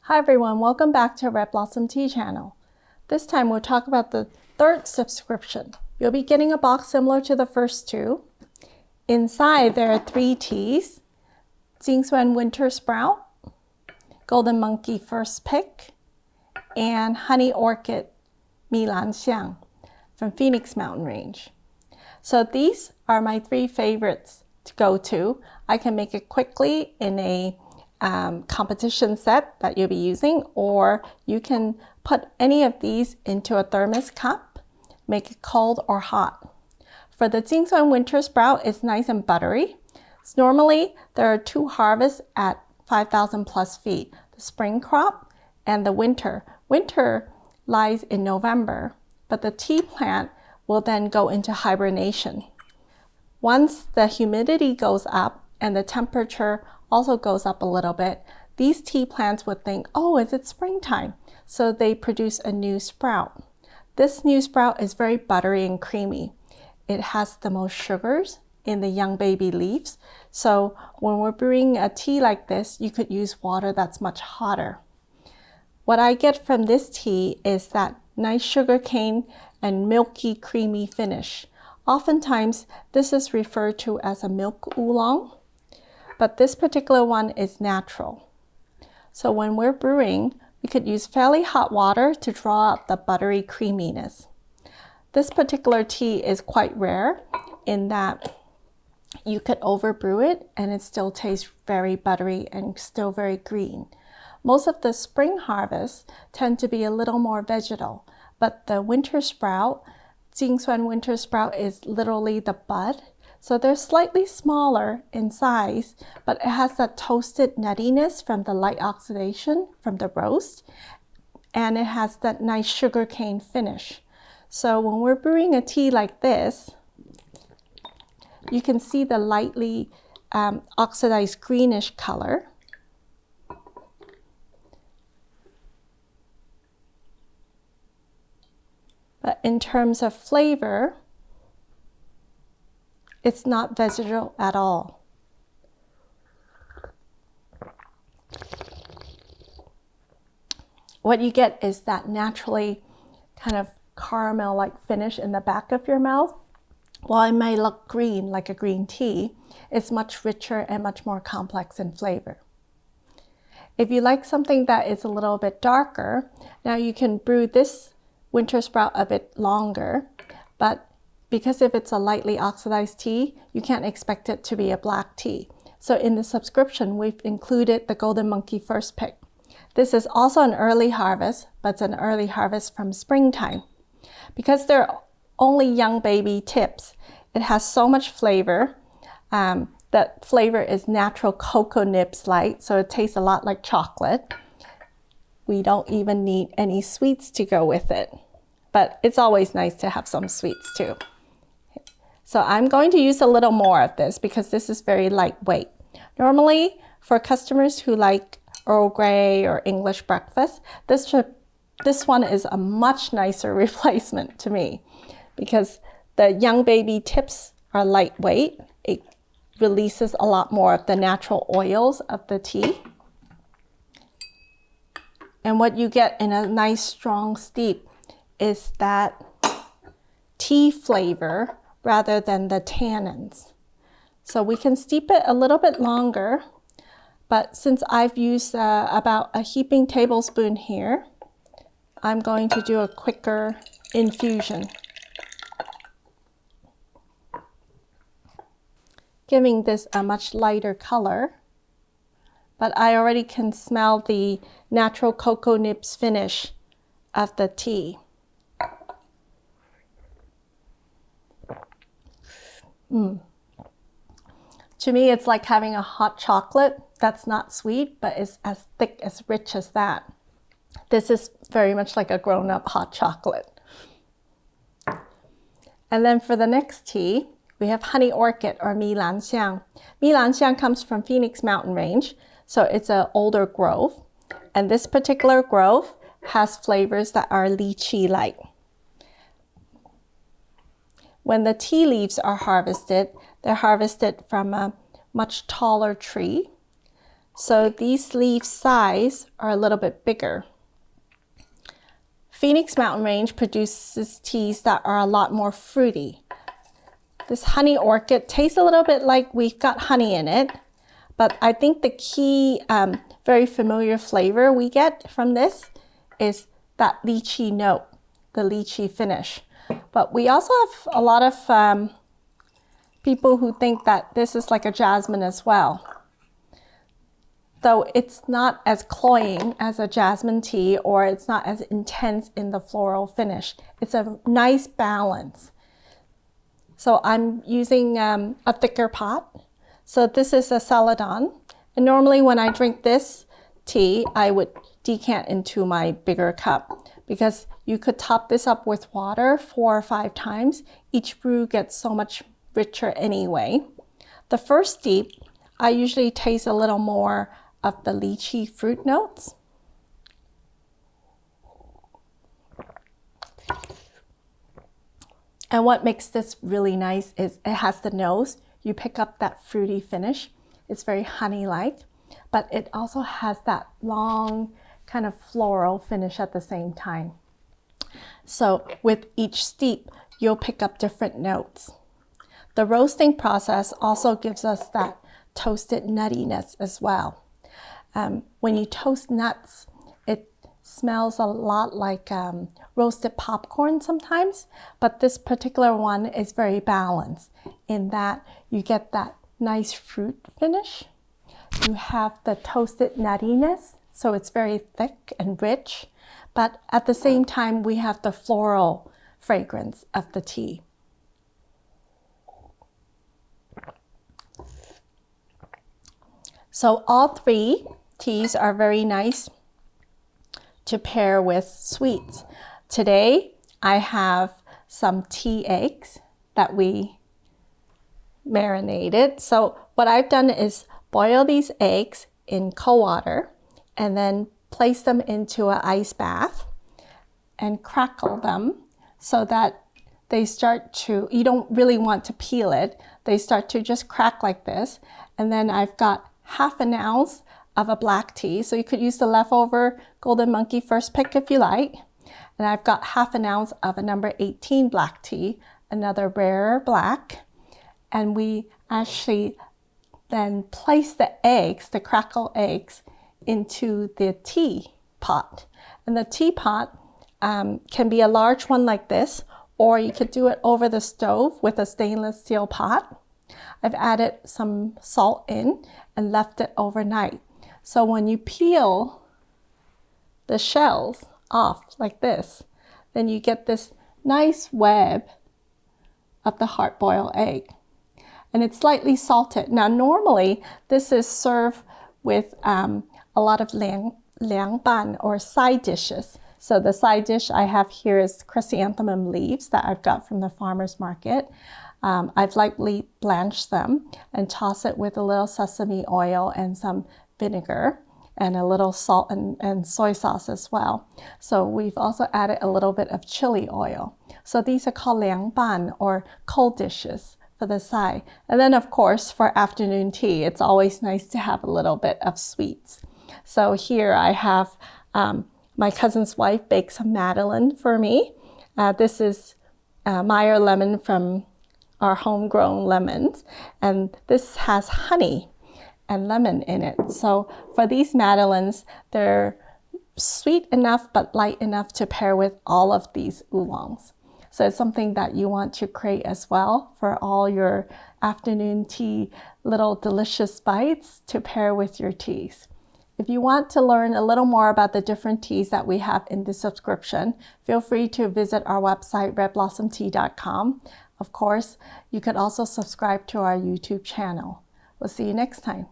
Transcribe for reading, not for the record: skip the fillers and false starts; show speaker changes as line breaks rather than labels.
Hi everyone, welcome back to Red Blossom Tea channel. This time we'll talk about the third subscription. You'll be getting a box similar to the first two. Inside there are 3 teas: Xuan Winter Sprout, Golden Monkey First Pick, and Honey Orchid Xiang from Phoenix Mountain Range. So these are my 3 favorites to go to. I can make it quickly in a competition set that you'll be using, or you can put any of these into a thermos cup, make it cold or hot. For the Xuan Winter Sprout, it's nice and buttery. So normally there are 2 harvests at 5,000 plus feet, the spring crop and the winter. Winter lies in November, but the tea plant will then go into hibernation. Once the humidity goes up and the temperature also goes up a little bit, these tea plants would think, oh, is it springtime? So they produce a new sprout. This new sprout is very buttery and creamy. It has the most sugars in the young baby leaves. So when we're brewing a tea like this, you could use water that's much hotter. What I get from this tea is that nice sugar cane and milky creamy finish. Oftentimes this is referred to as a milk oolong, but this particular one is natural. So when we're brewing, we could use fairly hot water to draw out the buttery creaminess. This particular tea is quite rare in that you could overbrew it and it still tastes very buttery and still very green. Most of the spring harvests tend to be a little more vegetal, but the winter sprout, Xuan Winter Sprout, is literally the bud. So they're slightly smaller in size, but it has that toasted nuttiness from the light oxidation from the roast, and it has that nice sugarcane finish. So when we're brewing a tea like this, you can see the lightly oxidized greenish color. But in terms of flavor, it's not vegetal at all. What you get is that naturally kind of caramel-like finish in the back of your mouth. While it may look green like a green tea, it's much richer and much more complex in flavor. If you like something that is a little bit darker, now you can brew this winter sprout a bit longer, but because if it's a lightly oxidized tea, you can't expect it to be a black tea. So in the subscription, we've included the Golden Monkey First Pick. This is also an early harvest, but it's an early harvest from springtime. Because they're only young baby tips, it has so much flavor. That flavor is natural cocoa nibs light, so it tastes a lot like chocolate. We don't even need any sweets to go with it, but it's always nice to have some sweets too. So I'm going to use a little more of this because this is very lightweight. Normally, for customers who like Earl Grey or English breakfast, this one is a much nicer replacement to me because the young baby tips are lightweight. It releases a lot more of the natural oils of the tea. And what you get in a nice strong steep is that tea flavor rather than the tannins. So we can steep it a little bit longer, but since I've used about a heaping tablespoon here, I'm going to do a quicker infusion, giving this a much lighter color. But I already can smell the natural cocoa nibs finish of the tea. To me, it's like having a hot chocolate that's not sweet, but is as thick, as rich as that. This is very much like a grown-up hot chocolate. And then for the next tea, we have Honey Orchid or Xiang. Xiang comes from Phoenix Mountain Range, so it's an older grove. And this particular grove has flavors that are lychee-like. When the tea leaves are harvested, they're harvested from a much taller tree. So these leaf size are a little bit bigger. Phoenix Mountain Range produces teas that are a lot more fruity. This honey orchid tastes a little bit like we've got honey in it, but I think the key, very familiar flavor we get from this is that lychee note, the lychee finish. But we also have a lot of people who think that this is like a jasmine as well. Though it's not as cloying as a jasmine tea, or it's not as intense in the floral finish. It's a nice balance. So I'm using a thicker pot. So this is a Celadon. And normally when I drink this tea, I would decant into my bigger cup, because you could top this up with water 4 or 5 times. Each brew gets so much richer anyway. The first steep, I usually taste a little more of the lychee fruit notes. And what makes this really nice is it has the nose. You pick up that fruity finish. It's very honey-like, but it also has that long kind of floral finish at the same time. So with each steep, you'll pick up different notes. The roasting process also gives us that toasted nuttiness as well. When you toast nuts, it smells a lot like roasted popcorn sometimes, but this particular one is very balanced in that you get that nice fruit finish. You have the toasted nuttiness, so it's very thick and rich, but at the same time, we have the floral fragrance of the tea. So all 3 teas are very nice to pair with sweets. Today, I have some tea eggs that we marinated. So what I've done is boil these eggs in cold water and then place them into an ice bath and crackle them so that they start to, you don't really want to peel it. They start to just crack like this. And then I've got ½ an ounce of a black tea. So you could use the leftover Golden Monkey first pick if you like. And I've got ½ an ounce of a number 18 black tea, another rarer black. And we actually then place the eggs, the crackle eggs, into the tea pot. And the teapot can be a large one like this, or you could do it over the stove with a stainless steel pot. I've added some salt in and left it overnight. So when you peel the shells off like this, then you get this nice web of the hard-boiled egg. And it's slightly salted. Now normally this is served with a lot of liang ban, or side dishes. So the side dish I have here is chrysanthemum leaves that I've got from the farmer's market. I've lightly blanched them and toss it with a little sesame oil and some vinegar and a little salt and soy sauce as well. So we've also added a little bit of chili oil. So these are called liang ban, or cold dishes for the side. And then of course for afternoon tea, it's always nice to have a little bit of sweets. So here I have my cousin's wife baked some Madeleine for me. This is Meyer lemon from our homegrown lemons, and this has honey and lemon in it. So for these Madeleines, they're sweet enough but light enough to pair with all of these oolongs. So it's something that you want to create as well for all your afternoon tea, little delicious bites to pair with your teas. If you want to learn a little more about the different teas that we have in the subscription, feel free to visit our website, redblossomtea.com. Of course, you could also subscribe to our YouTube channel. We'll see you next time.